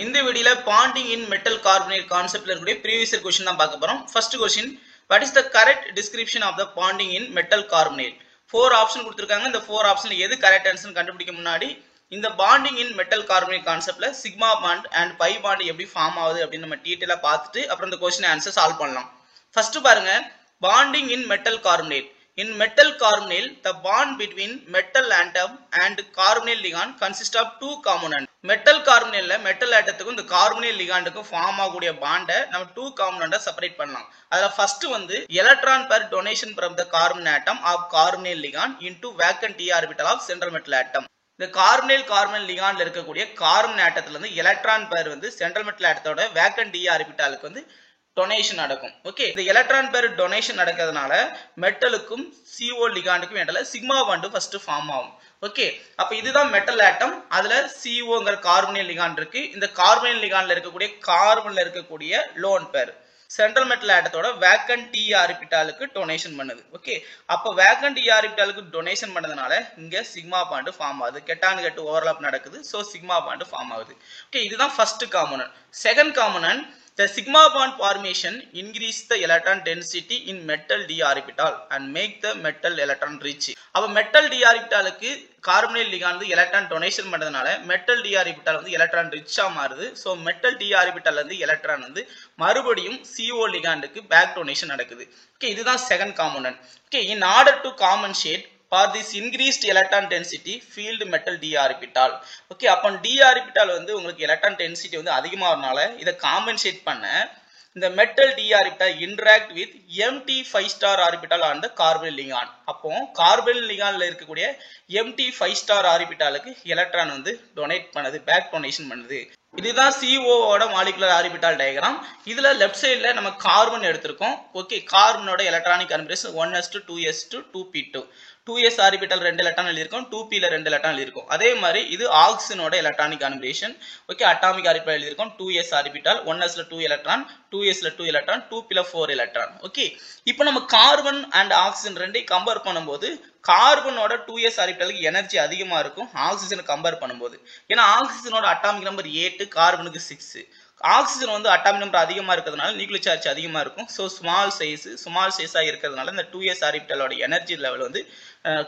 இந்த வீடியோல bonding in metal carbonate கான்செப்ட்ல இருக்கக்கூடிய previous year question தான் பார்க்க போறோம். First question, what is the correct description of the bonding in metal carbonate? 4 option கொடுத்திருக்காங்க. இந்த 4 ஆப்ஷன்ல எது கரெக்ட் ஆன்சர் கண்டுபிடிக்க முன்னாடி இந்த bonding in metal carbonate கான்செப்ட்ல sigma bond and pi bond எப்படி ஃபார்ம் ஆகுது அப்படி நம்ம டீடைலா பார்த்துட்டு அப்புறம் இந்த क्वेश्चन ஆன்சர் சால்வ் பண்ணலாம். ஃபர்ஸ்ட் பாருங்க, bonding in metal carbonate. In metal carbonyl, the bond between metal atom and carbonyl ligand consists of two components. Metal carbonyl la metal atomukku இந்த carbonyl ligandukku form ஆகக்கூடிய bond நம்ம two component separate பண்ணலாம். அதுல first வந்து electron per donation from the carbon atom of carbonyl ligand into vacant d orbital of central metal atom. இந்த carbonyl ligandல இருக்கக்கூடிய carbon atomல இருந்து electron pair வந்து central metal atomோட vacant d orbitalக்கு வந்து donation நடக்கும். Okay, இந்த எலக்ட்ரான் பேர் டொனேஷன் நடக்கிறதுனால மெட்டலுக்கும் CO லிகாண்டுக்கும் இடையில சிக்மா பாண்ட் ஃபர்ஸ்ட் ஃபார்ம் ஆகும். ஓகே, அப்ப இதுதான் மெட்டல் ஆட்டம். அதுல COங்கிற கார்பனைல் லிகாண்ட் இருக்கு. இந்த கார்பனைல் லிகாண்ட்ல இருக்கக்கூடிய கார்பன்ல இருக்கக்கூடிய லோன் பேர் சென்ட்ரல் மெட்டல் ஆட்டத்தோட வேக்கன்ட் டி ஆர்பிட்டாலுக்கு டொனேஷன் பண்ணுது. ஓகே, அப்ப வேக்கன்ட் டி ஆர்பிட்டாலுக்கு டொனேஷன் பண்ணதுனால இங்க சிக்மா பாண்ட் ஃபார்ம் ஆகுது. கெட்டான் கெட்டு ஓவர்லாப் நடக்குது. சோ சிக்மா பாண்ட் ஃபார்ம் ஆகுது. ஓகே, இதுதான் first component. Second component, the sigma bond formation increase the electron density in metal d orbital and make the metal electron rich. அப்ப metal d orbitalக்கு carbonyl ligand electron donation பண்றதுனால metal d orbital வந்து electron ரிச்சா மாறுது. So metal d orbital இருந்து electron வந்து மறுபடியும் CO லிகாண்டுக்கு பேக் டொனேஷன் நடக்குது. ஓகே, இதுதான் second component. Okay, in order to compensate for this increased electron density field metal d orbital. Okay, அப்ப d orbital வந்து உங்களுக்கு எலக்ட்ரான் டென்சிட்டி வந்து அதிகமாகறனால இத காம்பன்சேட் பண்ண இந்த metal d orbital interact with empty 5 star orbital on the carbonyl ligand. அப்போ carbonyl ligandல இருக்கக்கூடிய empty 5 star orbitalக்கு எலக்ட்ரான் வந்து டொனேட் பண்ணுது, பேக் டொனேஷன் பண்ணுது. இதுதான் CO ஓட மாலிகுலர் ஆர்பிட்டால் டயகிராம். இதுல லெஃப்ட் சைடுல நம்ம கார்பன் எடுத்திருக்கோம். ஓகே, கார்பனோட electronic configuration 1s2 2s2 2p2. 2s orbital 2 electron எழுதிருக்கும், 2p ல 2 எலக்ட்ரான் எழுதிருக்கும். அதே மாதிரி இது ஆக்சிஜனோட electronic configuration. Okay, atomic orbital எழுதிருக்கும் 2s ஆர்பிட்டால், 1s ல 2 எலக்ட்ரான், 2s ல 2 எலக்ட்ரான், 2p ல 4 எலக்ட்ரான். ஓகே, இப்போ நம்ம கார்பன் அண்ட் ஆக்சிஜன் ரெண்டையும் கம்பேர் பண்ணும்போது கார்பனோட 2s ஆர்பிட்டாலுக்கு எனர்ஜி அதிகமா இருக்கும் ஆக்சிஜனை கம்பேர் பண்ணும்போது. ஏன்னா ஆக்சிஜனோட அட்டாமிக் நம்பர் 8, கார்பனுக்கு 6. ஆக்சிஜன் வந்து அட்டாமிக் நம்பர் அதிகமா இருக்கிறதுனால நியூக்ளியர் சார்ஜ் அதிகமா இருக்கும். சோ ஸ்மால் சைஸா இருக்கிறதுனால இந்த 2s ஆர்பிட்டாலோட எனர்ஜி லெவல் வந்து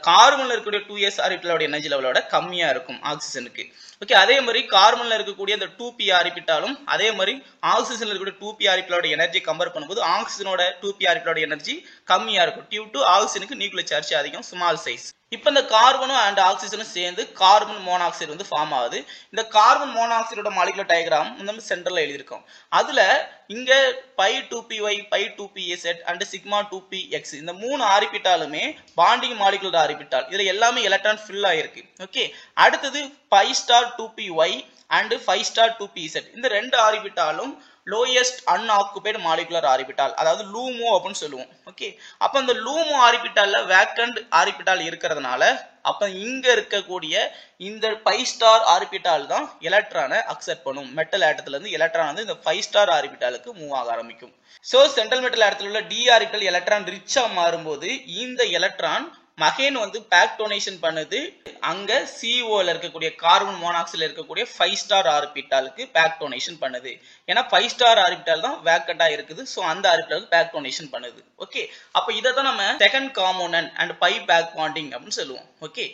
கார்பன்ல இருக்கக்கூடிய 2s ஆர்பிட்டாலோட எனர்ஜி லெவலோட கம்மியா இருக்கும் ஆக்சிஜனுக்கு. ஓகே, அதே மாதிரி கார்பன்ல இருக்கக்கூடிய இந்த 2p ஆர்பிட்டாலும் அதே மாதிரி ஆக்சிஜன்ல இருக்கக்கூடிய 2p ஆர்பிட்டாலோட எனர்ஜி கம்பேர் பண்ணும்போது ஆக்சிஜனோட 2p ஆர்பிட்டாலோட எனர்ஜி கம்மியா இருக்கும். டியூ டு ஆக்சிஜனுக்கு நியூக்ளியர் சார்ஜ் அதிகம், ஸ்மால் சைஸ். இப்ப இந்த கார்பனும் அண்ட் ஆக்சிஜனும் சேர்ந்து கார்பன் மோனாக்சைடு வந்து ஃபார்ம் ஆகுது. இந்த கார்பன் மோனாக்சைடோட மாலிகுலர் டயகிராம் நம்ம சென்டர்ல எழுதியிருக்கோம். அதுல இங்க by 2py, by 2pz and sigma 2px இந்த 3 ஆர்பிட்டாலுமே பாண்டிங் மாலிகுலர் ஆர்பிட்டால். இதுல எல்லாமே எலக்ட்ரான் ஃபில் ஆயிருக்கு. ஓகே, அடுத்தது pi star 2py and 5 star 2pz இந்த 2 ஆர்பிட்டாலும் லோயஸ்ட் அன்ஆக்குபைடு மாலிகுலர் ஆர்பிட்டால், அதாவது லூமோ அப்படின்னு சொல்லுவோம். ஓகே, அப்ப இந்த லூமோ ஆர்பிட்டால்ல வேக்கண்ட் ஆர்பிட்டால் இருக்கிறதுனால அப்ப இங்க இருக்கக்கூடிய இந்த 5 ஸ்டார் ஆர்பிட்டால் தான் எலக்ட்ரானை அக்செப்ட் பண்ணும். மெட்டல் ஆட்டத்துல இருந்து எலக்ட்ரான் வந்து இந்த 5 ஸ்டார் ஆர்பிட்டாலுக்கு மூவ் ஆக ஆரம்பிக்கும். சோ சென்ட்ரல் மெட்டல் ஆட்டத்துல உள்ள d ஆர்பிட்டால் எலக்ட்ரான் ரிச்சா மாறும்போது இந்த எலக்ட்ரான் மகேன் வந்து பேக் டொனேஷன் பண்ணுது அங்க CO ல இருக்கக்கூடிய கார்பன் மோனாக்சைடுல இருக்கக்கூடிய 5 ஸ்டார் ஆர்பிட்டாலுக்கு பேக் டொனேஷன் பண்ணுது. ஏன்னா 5 ஸ்டார் ஆர்பிட்டால் தான் வேக்கண்டா இருக்குது. சோ அந்த ஆர்பிட்டாலுக்கு பேக் டொனேஷன் பண்ணுது. ஓகே, அப்ப இத தான் நம்ம second component and pi back bonding அப்படின்னு சொல்லுவோம். ஓகே,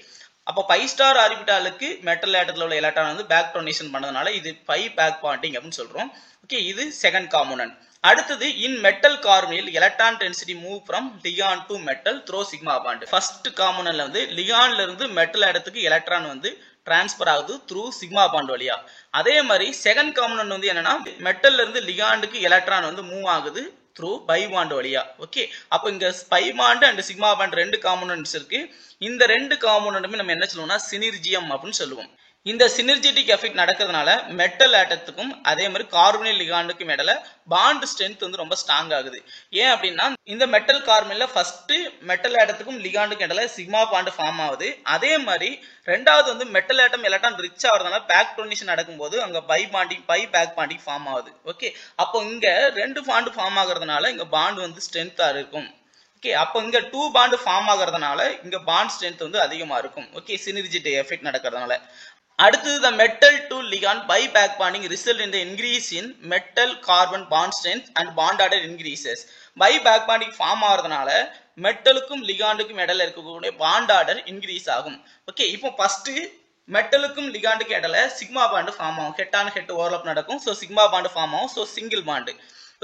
அப்ப 5 ஸ்டார் ஆர்பிட்டாலுக்கு மெட்டல் ஆட்டத்துல உள்ள எலக்ட்ரான் வந்து பேக் டொனேஷன் பண்ணதுனால இது பை பேக் பாண்டிங் அப்படின்னு சொல்றோம். ஓகே, இது செகண்ட் காம்போனன்ட். அடுத்தது in metal carbonyl electron density move from ligand to metal through sigma bond. First காம்போனன்ட்ல வந்து லிகாண்ட்ல இருந்து மெட்டல் இடத்துக்கு எலக்ட்ரான் வந்து டிரான்ஸ்பர் ஆகுது த்ரூ சிக்மா பாண்ட் வழியா. அதே மாதிரி செகண்ட் காம்போனன்ட் வந்து என்னன்னா மெட்டல்ல இருந்து லிகாண்டுக்கு எலக்ட்ரான் வந்து மூவ் ஆகுது த்ரூ பை பாண்ட் வழியா. ஓகே, அப்ப இங்க by bond and sigma bond 2 components இருக்கு. இந்த 2 காம்போனன்ட்டுமே நம்ம என்ன சொல்லுவோம்னா சினர்ஜியம் அப்படின்னு சொல்லுவோம். இந்த சினர்ஜெட்டிக் எஃபெக்ட் நடக்கிறதுனால மெட்டல் ஆட்டத்துக்கும் அதே மாதிரி கார்பனைல் லிகாண்டுக்கும் இடையில பாண்ட் ஸ்ட்ரென்த் வந்து ரொம்ப ஸ்ட்ராங் ஆகுது. ஏன் அப்படின்னா இந்த மெட்டல் கார்பனைல்ல ஃபர்ஸ்ட் மெட்டல் ஆட்டத்துக்கும் லிகாண்டுக்கும் இடையில சிக்மா பாண்ட் ஃபார்ம் ஆகுது. அதே மாதிரி ரெண்டாவது வந்து மெட்டல் ஆட்டம் எலக்ட்ரான் ரிச் ஆகிறதுனால பேக் டொனேஷன் நடக்கும்போது அங்க பை பேக் பாண்டிங் ஃபார்ம் ஆகுது. ஓகே, அப்போ இங்க 2 பாண்ட் ஃபார்ம் ஆகுறதுனால இங்க பாண்ட் வந்து ஸ்ட்ரென்த்தா இருக்கும். ஓகே, அப்போ இங்க 2 பாண்ட் ஃபார்ம் ஆகுறதுனால இங்க பாண்ட் ஸ்ட்ரென்த் வந்து அதிகமா இருக்கும். ஓகே, சினர்ஜெட்டிக் எஃபெக்ட் நடக்கிறதுனால. அடுத்தது the metal to ligand by back bonding result in the increase in metal carbon bond strength and bond order increases. by back bonding form ஆகிறதுனால மெட்டலுக்கும் லிகாண்டுக்கும் இடையில இருக்கக்கூடிய பாண்ட் ஆர்டர் இன்க்ரீஸ் ஆகும். ஓகே, இப்போ ஃபர்ஸ்ட் மெட்டலுக்கும் லிகாண்டுக்கும் இடையில சிக்மா பாண்ட் ஃபார்ம் ஆகும். ஹெட் ஆன் ஹெட் ஓவர்லாப் நடக்கும். ஸோ சிக்மா பாண்ட் ஃபார்ம் ஆகும். So single bond.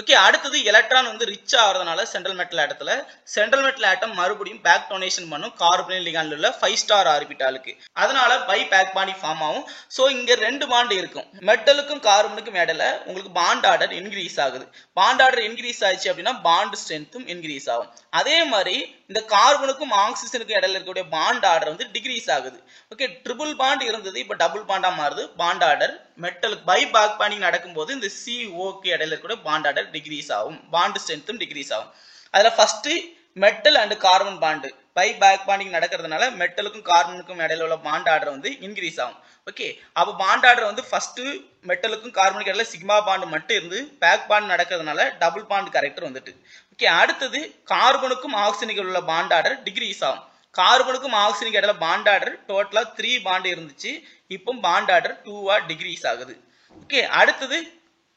ஓகே, அடுத்தது எலக்ட்ரான் வந்து ரிச் ஆகிறதுனால சென்ட்ரல் மெட்டல் ஆட்டத்துல சென்ட்ரல் மெட்டல் ஆட்டம் மறுபடியும் பேக் டொனேஷன் பண்ணும் கார்பனில் லிகாண்ட்ல உள்ள 5 ஸ்டார் ஆர்பிட்டாலுக்கு. அதனால பை பேக் பாண்டிங் ஃபார்ம் ஆகும். ஸோ இங்க 2 பாண்ட் இருக்கும். மெட்டலுக்கும் கார்பனுக்கும் இடையில உங்களுக்கு பாண்ட் ஆர்டர் இன்க்ரீஸ் ஆகுது. பாண்ட் ஆர்டர் இன்க்ரீஸ் ஆயிடுச்சு அப்படின்னா பாண்ட் ஸ்ட்ரென்த்தும் இன்க்ரீஸ் ஆகும். அதே மாதிரி இந்த கார்பனுக்கும் ஆக்சிஜனுக்கும் இடையில இருக்கக்கூடிய பாண்ட் ஆர்டர் வந்து டிகிரீஸ் ஆகுது. ஓகே, ட்ரிபிள் பாண்ட் இருந்தது, இப்போ டபுள் பாண்டா மாறுது. பாண்ட் ஆர்டர் மெட்டலுக்கு பை பேக் பாண்டிங் நடக்கும்போது இந்த CO-க்கு இடையில இருக்கக்கூடிய பாண்ட் ஆர்டர் டிகிரீஸ் ஆகும். பாண்ட் ஸ்ட்ரென்த்தும் டிகிரீஸ் ஆகும். அதுல first metal and carbon bond pi back bonding நடக்கிறதுனால மெட்டலுக்கும் கார்பனுக்கும் இடையில உள்ள பாண்ட் ஆர்டர் வந்து இன்க்ரீஸ் ஆகும். ஓகே, அப்போ பாண்ட் ஆர்டர் வந்து ஃபர்ஸ்ட் மெட்டலுக்கும் கார்பனுக்கும் இடையில சிக்மா பாண்ட் மட்டும் இருந்து பேக் பாண்ட் நடக்கிறதுனால டபுள் பாண்ட் கேரக்டர் வந்துட்டு. ஓகே, அடுத்தது கார்பனுக்கும் ஆக்சிஜனுக்கும் உள்ள பாண்ட் ஆர்டர் டிகிரீஸ் ஆகும். கார்பனுக்கும் ஆக்சிஜனுக்கு இடையில பாண்ட் ஆர்டர் டோட்டலா 3 பாண்ட் இருந்துச்சு, இப்போ பாண்ட் ஆர்டர் 2 டிகிரீஸ் ஆகுது. ஓகே, அடுத்தது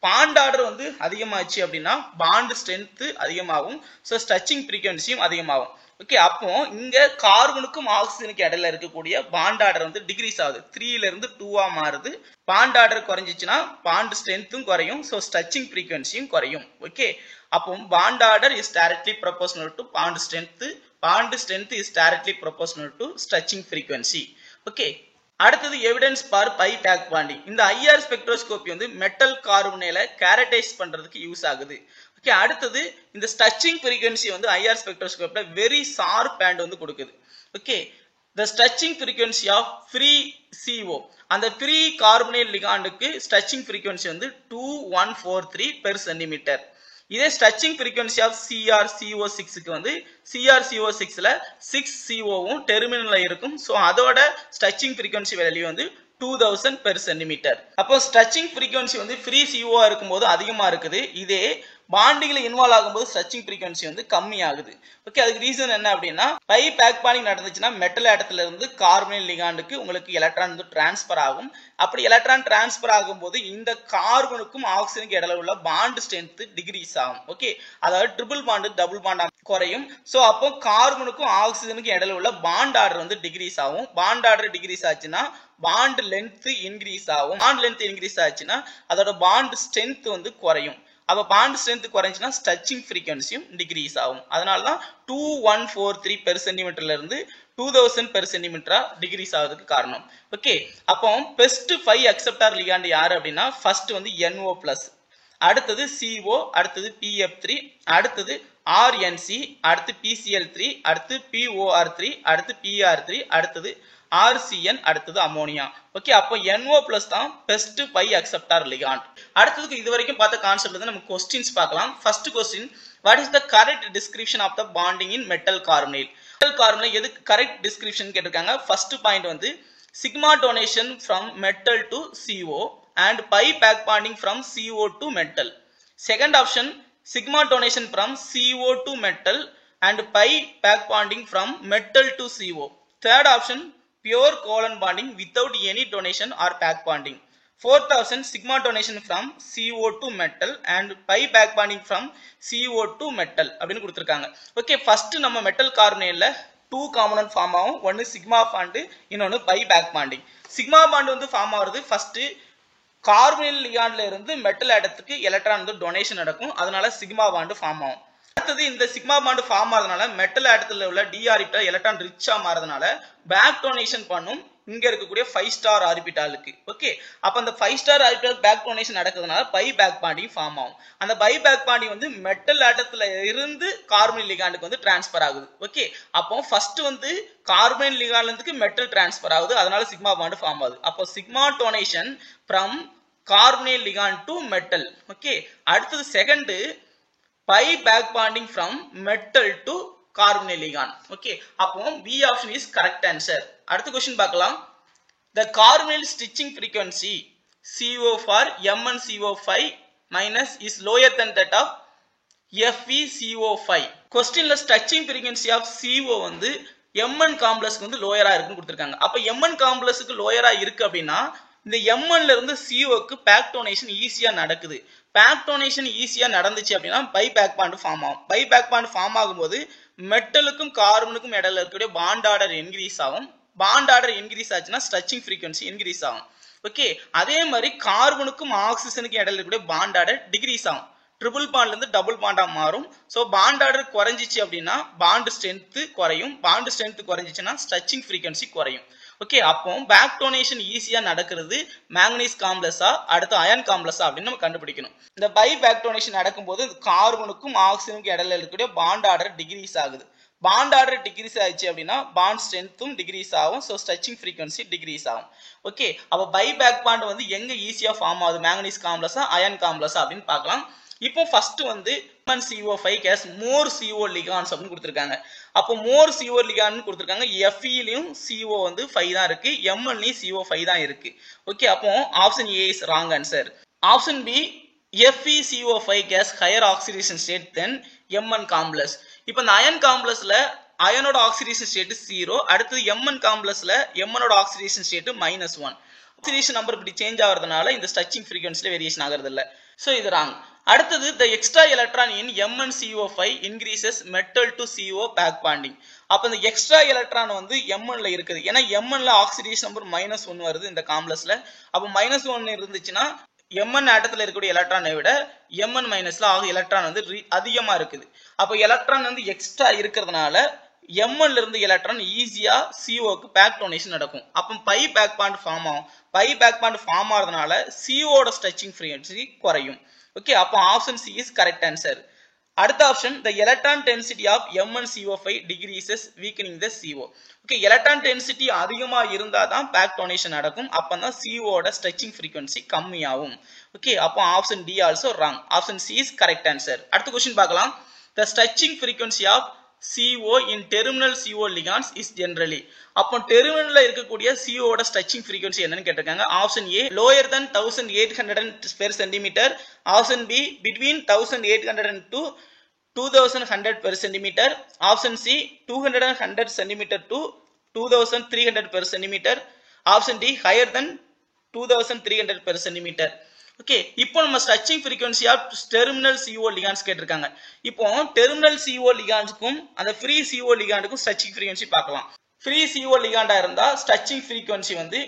பாண்ட் ஆர்டர் வந்து அதிகமாச்சு அப்படின்னா பாண்ட் ஸ்ட்ரென்த் அதிகமாகும். ஸோ ஸ்ட்ரெச்சிங் ஃப்ரீக்வன்சியும் அதிகமாகும். ஓகே, அப்போ இங்க கார்பனுக்கும் ஆக்சிஜனுக்கு இடையில இருக்கக்கூடிய பாண்ட் ஆர்டர் வந்து டிகிரீஸ் ஆகுது. 3ல இருந்து 2 மாறுது. பாண்ட் ஆர்டர் குறைஞ்சிச்சுன்னா பாண்ட் ஸ்ட்ரென்த்தும் குறையும். ஸோ ஸ்ட்ரெச்சிங் ஃப்ரீக்வன்சியும் குறையும். ஓகே, அப்போ bond order is directly proportional to bond strength. Bond strength is directly proportional to stretching frequency. Okay, அடுத்தது evidence for pi back bonding. இந்த IR ஸ்பெக்ட்ரோஸ்கோபி வந்து மெட்டல் கார்பனேல கேரக்டைஸ் பண்றதுக்கு யூஸ் ஆகுது. ஓகே, அடுத்தது இந்த ஸ்ட்ரெச்சிங் ஃப்ரீக்வன்சி வந்து IR ஸ்பெக்ட்ரோஸ்கோப்ல வெரி ஷார்ப் பேண்ட் வந்து கொடுக்குது. Okay, the stretching frequency of free CO, அந்த ஃப்ரீ கார்பனேட் லிகாண்டுக்கு ஸ்ட்ரெச்சிங் ஃப்ரீக்வன்சி வந்து 2143 per centimeter. இதே ஸ்ட்ரெச்சிங் ஃப்ரீக்வன்சி ஆஃப் CrCO6க்கு வந்து CrCO6ல 6 CO-வும் டெர்மினல்ல இருக்கும். ஸோ அதோட ஸ்ட்ரெச்சிங் ஃப்ரீக்வன்சி வேல்யூ வந்து 2000 per centimeter. அப்போ ஸ்ட்ரெச்சிங் ஃப்ரீக்வன்சி வந்து ஃப்ரீ CO இருக்கும்போது அதிகமா இருக்குது. இதே பாண்டிங்ல இன்வால்வ் ஆகும்போது ஸ்ட்ரெச்சிங் ஃப்ரீக்வன்சி வந்து கம்மி ஆகுது. ஓகே, அதுக்கு ரீசன் என்ன அப்படின்னா பை பேக் பாண்டிங் நடந்துச்சுன்னா மெட்டல் ஆட்டத்துல இருந்து கார்பனில் லிகாண்டுக்கு உங்களுக்கு எலக்ட்ரான் வந்து டிரான்ஸ்பர் ஆகும். அப்படி எலக்ட்ரான் டிரான்ஸ்பர் ஆகும்போது இந்த கார்பனுக்கும் ஆக்சிஜனுக்கு இடையில உள்ள பாண்ட் ஸ்ட்ரென்த் டிகிரீஸ் ஆகும். ஓகே, அதாவது ட்ரிபிள் பாண்ட் டபுள் பாண்டா குறையும். ஸோ அப்போ கார்பனுக்கும் ஆக்சிஜனுக்கும் இடையில உள்ள பாண்ட் ஆர்டர் வந்து டிகிரீஸ் ஆகும். பாண்ட் ஆர்டர் டிகிரீஸ் ஆச்சுன்னா பாண்ட் லென்த் இன்க்ரீஸ் ஆகும். பாண்ட் லென்த் இன்க்ரீஸ் ஆச்சுன்னா அதோட பாண்ட் ஸ்ட்ரென்த் வந்து குறையும். அப்ப பாண்ட் ஸ்ட்ரென்த் குறைஞ்சுன்னா ஸ்ட்ரெச்சிங் ஃப்ரீக்வன்சியும் டிகிரீஸ் ஆகும். அதனால தான் 2143 per centimeterல இருந்து 2000 per centimeter டிகிரீஸ் ஆகுறதுக்கு காரணம். ஓகே, அப்போ பெஸ்ட் 5 அக்செப்டார் லிகாண்ட் யாரு அப்படின்னா ஃபர்ஸ்ட் வந்து NO+, அடுத்தது CO, அடுத்தது PF3, அடுத்தது RNC, அடுத்து PCl3, அடுத்து POR3, அடுத்து PR3, அடுத்தது RCN, அடுத்தது அமோனியா. ஓகே, அப்போ NO+ தான் பெஸ்ட் 5 அக்செப்டார் லிகாண்ட். அடுத்ததுக்கு இது வரைக்கும் பார்த்த கான்செப்ட் வந்து நம்ம क्वेश्चंस பார்க்கலாம். First question, what is the correct description of the bonding in metal carbonate? Metal carbonate எது கரெக்ட் டிஸ்கிரிப்ஷன் கேட்டிருக்காங்க. ஃபர்ஸ்ட் பாயிண்ட் வந்து sigma donation from metal to CO and pi back bonding from CO to metal. Second option, sigma donation from CO to metal and pi back bonding from metal to CO. Third option, pure covalent bonding without any donation or back bonding. Fourth option, sigma donation from CO to metal and pi back bonding from CO to metal அப்படினு கொடுத்திருக்காங்க. Okay, first நம்ம metal கார்பனேட்ல 2 component form ஆகும். ஒன்னு sigma bond, இன்னொன்னு pi back bonding. Sigma bond வந்து form ஆகுறது first கார்பனில் லிகாண்ட்ல இருந்து மெட்டல் ஆட்டத்துக்கு எலக்ட்ரான் வந்து டொனேஷன் நடக்கும். அதனால சிக்மா பாண்ட் ஃபார்ம் ஆகும். அடுத்தது இந்த சிக்மா பாண்ட் ஃபார்ம் ஆகிறதுனால மெட்டல் ஆட்டத்துல உள்ள d ஆர்பிட்டால் எலக்ட்ரான் ரிச்சா மாறதுனால பேக் டொனேஷன் பண்ணும் இங்க இருக்கக்கூடிய 5 ஸ்டார் ஆர்பிட்டாலுக்கு. ஓகே, அப்ப அந்த 5 ஸ்டார் ஆர்பிட்டால் பேக் டொனேஷன் நடக்கிறதுனால பை பேக் பாண்டிங் ஃபார்ம் ஆகும். அந்த பை பேக் பாண்டிங் வந்து மெட்டல் ஆட்டத்துல இருந்து கார்பனில் லிகாண்டுக்கு வந்து டிரான்ஸ்பர் ஆகுது. ஓகே, அப்போ ஃபர்ஸ்ட் வந்து கார்பனில் லிகாண்ட்ல இருந்து மெட்டல் டிரான்ஸ்பர் ஆகுது. அதனால சிக்மா பாண்ட் ஃபார்ம் ஆகுது. அப்போ sigma donation from carbonyl ligand to metal. Okay, அடுத்தது second pi back bonding from metal to carbonyl ligand. Okay, அப்போ B option is correct answer. அடுத்த क्वेश्चन பார்க்கலாம். The carbonyl stitching frequency CO for MnCO5 minus is lower than that of FeCO5. Questionல stitching frequency of CO வந்து MN காம்ப்ளெக்ஸ்க்கு வந்து லோயரா இருக்குன்னு கொடுத்துருக்காங்க. அப்ப MN காம்ப்ளெக்ஸ்க்கு லோயரா இருக்கு அப்படின்னா இந்த எம்என்ல இருந்து சிஓக்கு பேக் டோனேஷன் ஈஸியா நடக்குது. பேக் டோனேஷன் ஈஸியா நடந்துச்சு அப்படின்னா பை பேக் பாண்ட் ஃபார்ம் ஆகும். பை பேக் பாண்ட் ஃபார்ம் ஆகும்போது மெட்டலுக்கும் கார்பனுக்கும் இடையில இருக்கக்கூடிய பாண்ட் ஆர்டர் இன்க்ரீஸ் ஆகும். பாண்ட் ஆர்டர் இன்க்ரீஸ் ஆச்சுன்னா ஸ்ட்ரெச்சிங் ஃப்ரீக்வன்சி இன்க்ரீஸ் ஆகும். ஓகே, அதே மாதிரி கார்பனுக்கும் ஆக்சிஜனுக்கும் இடையில இருக்கக்கூடிய பாண்ட் ஆர்டர் டிக்ரீஸ் ஆகும். ட்ரிபிள் பாண்ட்ல இருந்து டபுள் பாண்டா மாறும். ஸோ பாண்ட் ஆர்டர் குறைஞ்சிச்சு அப்படின்னா பாண்ட் ஸ்ட்ரென்த் குறையும். பாண்ட் ஸ்ட்ரென்த் குறைஞ்சிச்சுன்னா ஸ்ட்ரெச்சிங் ஃப்ரீக்வன்சி குறையும். ஓகே, அப்போ பேக் டோனேஷன் ஈஸியா நடக்கிறது மேங்கனீஸ் காம்ப்ளெக்ஸா அடுத்து அயன் காம்ப்ளெக்ஸா அப்படின்னு நம்ம கண்டுபிடிக்கணும். இந்த பை பேக் டோனேஷன் நடக்கும்போது கார்பனுக்கும் ஆக்சிஜனுக்கும் இடையில இருக்கக்கூடிய பாண்ட் ஆர்டர் டிக்ரீஸ் ஆகுது. பாண்ட் ஆர்டர் டிக்ரீஸ் ஆயிடுச்சு அப்படின்னா பாண்ட் ஸ்ட்ரென்த்தும் டிக்ரீஸ் ஆகும். ஸோ ஸ்ட்ரெச்சிங் ஃப்ரீக்வன்சி டிக்ரீஸ் ஆகும். ஓகே, அப்போ பை பேக் பாண்ட் வந்து எங்க ஈஸியா ஃபார்ம் ஆகுது மேங்கனீஸ் காம்ப்ளெக்ஸா அயன் காம்ப்ளெக்ஸா அப்படின்னு பார்க்கலாம். இப்போ ஃபர்ஸ்ட் வந்து CO5 கேஸ் மோர் CO லிகான்ஸ் அப்படின்னு கொடுத்துருக்காங்க. அப்போ மோர் CO லிகான் கொடுத்துருக்காங்க. Feலையும் CO வந்து 5 தான் இருக்கு, Mnலையும் CO5 தான் இருக்கு. ஓகே, அப்போ option A is wrong answer. Option B FeCO5 has higher oxidation state then Mn complex. இப்போ இந்த அயன் காம்ப்ளெக்ஸ்ல அயனோட ஆக்சிடேஷன் ஸ்டேட் 0, அடுத்து Mn காம்ப்ளெக்ஸ்ல Mnோட ஆக்சிடேஷன் ஸ்டேட் -1. ஆக்சிடேஷன் நம்பர் இப்படி சேஞ்ச் ஆகிறதுனால இந்த ஸ்ட்ரெச்சிங் ஃப்ரீக்வன்சில வேரியேஷன் ஆகிறது இல்ல. ஸோ இது ராங். அடுத்தது the extra electron in MnCO5 increases metal to CO back bonding. அப்ப இந்த எக்ஸ்ட்ரா எலக்ட்ரான் வந்து Mnல இருக்குது. ஏன்னா Mnல ஆக்சிடேஷன் நம்பர் -1 வருது இந்த காம்ப்ளெக்ஸ்ல. அப்ப -1 இருந்துச்சுன்னா Mn ஆட்டத்துல இருக்கக்கூடிய எலக்ட்ரானை விட Mn மைனஸ்ல எலக்ட்ரான் வந்து அதிகமா இருக்குது. அப்ப எலக்ட்ரான் வந்து எக்ஸ்ட்ரா இருக்கிறதுனால Mnல இருந்து எலக்ட்ரான் ஈஸியா CO-க்கு பேக் டோனேஷன் நடக்கும். அப்ப பை பேக் பாண்ட் ஃபார்ம் ஆகும். பை பேக் பாண்ட் ஃபார்ம் ஆகிறதுனால CO-ட ஸ்ட்ரெச்சிங் ஃப்ரீக்வன்சி குறையும். ஓகே, அப்போ option C is correct answer. அடுத்த option the electron density of MnCO5 decreases weakening the CO. ஓகே, எலக்ட்ரான் டென்சிட்டி அதிகமா இருந்தா தான் பேக் டோனேஷன் நடக்கும். அப்பதான் CO-ட ஸ்ட்ரெச்சிங் ஃப்ரீக்வன்சி கம்மியாகும். ஓகே, அப்போ option D also wrong. Option C is correct answer. அடுத்த क्वेश्चन பார்க்கலாம். the stretching frequency of CO in terminal CO ligands is generally. அப்போ டெர்மினல்ல இருக்கக்கூடிய CO ஓட ஸ்ட்ரெச்சிங் ஃப்ரீக்வன்சி என்னன்னு கேட்டிருக்காங்க. Option A lower than 1800 per centimeter. Option B between 1800 to 2100 per centimeter. Option C 200 centimeter to 2300 per centimeter. Option D higher than 2300 per centimeter. Okay, இப்போ நம்ம stretching frequency of terminal CO ligands கேட்டிருக்காங்க. இப்போ terminal CO லிகாண்ட்ஸ்க்கும் அந்த free CO லிகாண்டுக்கும் stretching frequency பார்க்கலாம். Free CO லிகாண்டா இருந்தா ஸ்ட்ரெச்சிங் ஃப்ரீக்வன்சி வந்து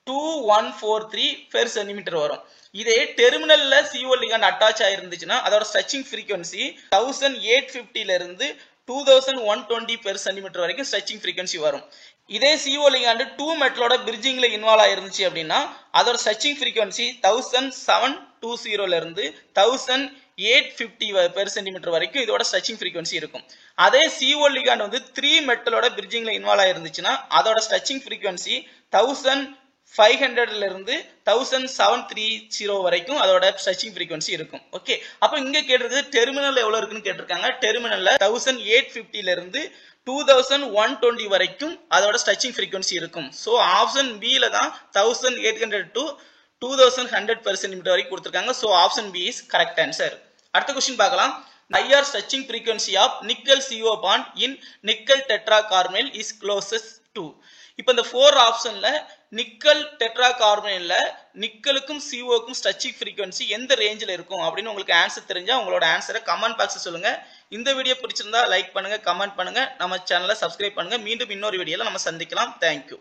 2143 பெர் சென்டிமீட்டர் வரும். இதே டெர்மினல்ல CO லிகாண்ட் அட்டாச் ஆயிருந்துச்சுன்னா அதோட ஸ்ட்ரெச்சிங் ஃப்ரீக்வன்சி 1850ல இருந்து 2120 பெர் சென்டிமீட்டர் வரைக்கும் ஸ்ட்ரெச்சிங் ஃப்ரீக்வன்சி வரும். இதே CO லிகாண்ட் 2 மெட்டலோட பிரிட்ஜிங்ல இன்வால்வ் ஆயிருந்துச்சு அப்படின்னா அதோட ஸ்ட்ரெச்சிங் ஃப்ரீக்வன்சி 1720ல இருந்து 1850 பெர் சென்டிமீட்டர் வரைக்கும் இதோட ஸ்ட்ரெச்சிங் ஃப்ரீக்வன்சி இருக்கும். அதே CO லிகாண்ட் வந்து 3 மெட்டலோட பிரிட்ஜிங்ல இன்வால்வ் ஆயிருந்துச்சுன்னா அதோட ஸ்ட்ரெச்சிங் ஃப்ரீக்வன்சி 1500ல இருந்து 1730 வரைக்கும் அதோட ஸ்ட்ரெச்சிங் ஃப்ரீக்வன்சி இருக்கும். ஓகே, அப்ப இங்க கேட்டிருக்கு டெர்மினல் எவ்வளவு இருக்குன்னு கேட்டிருக்காங்க. டெர்மினல்ல 1850ல இருந்து 2120 வரைக்கும் அதோட ஸ்ட்ரெச்சிங் ஃப்ரீக்வன்சி இருக்கும். சோ ஆப்ஷன் B ல தான் 1800 to 2100 per centimeter வரைக்கும் கொடுத்திருக்காங்க. So option B is correct answer. அடுத்த क्वेश्चन பார்க்கலாம். higher stretching frequency of nickel CO bond in nickel tetracarbonyl is closest to. இப்போ இந்த 4 ஆப்ஷன்ல நிக்கல் டெட்ராகார்பனைல்ல நிக்கலுக்கும் CO-க்கும் ஸ்ட்ரெச்சிங் ஃப்ரீக்வன்சி எந்த ரேஞ்சில் இருக்கும் அப்படின்னு உங்களுக்கு ஆன்சர் தெரிஞ்சா உங்களோட ஆன்சரை கமெண்ட் பாக்ஸ்ல சொல்லுங்க. இந்த வீடியோ பிடிச்சிருந்தா லைக் பண்ணுங்க, கமெண்ட் பண்ணுங்க, நம்ம சேனலை சப்ஸ்கிரைப் பண்ணுங்க. மீண்டும் இன்னொரு வீடியோல நம்ம சந்திக்கலாம். தேங்க்யூ.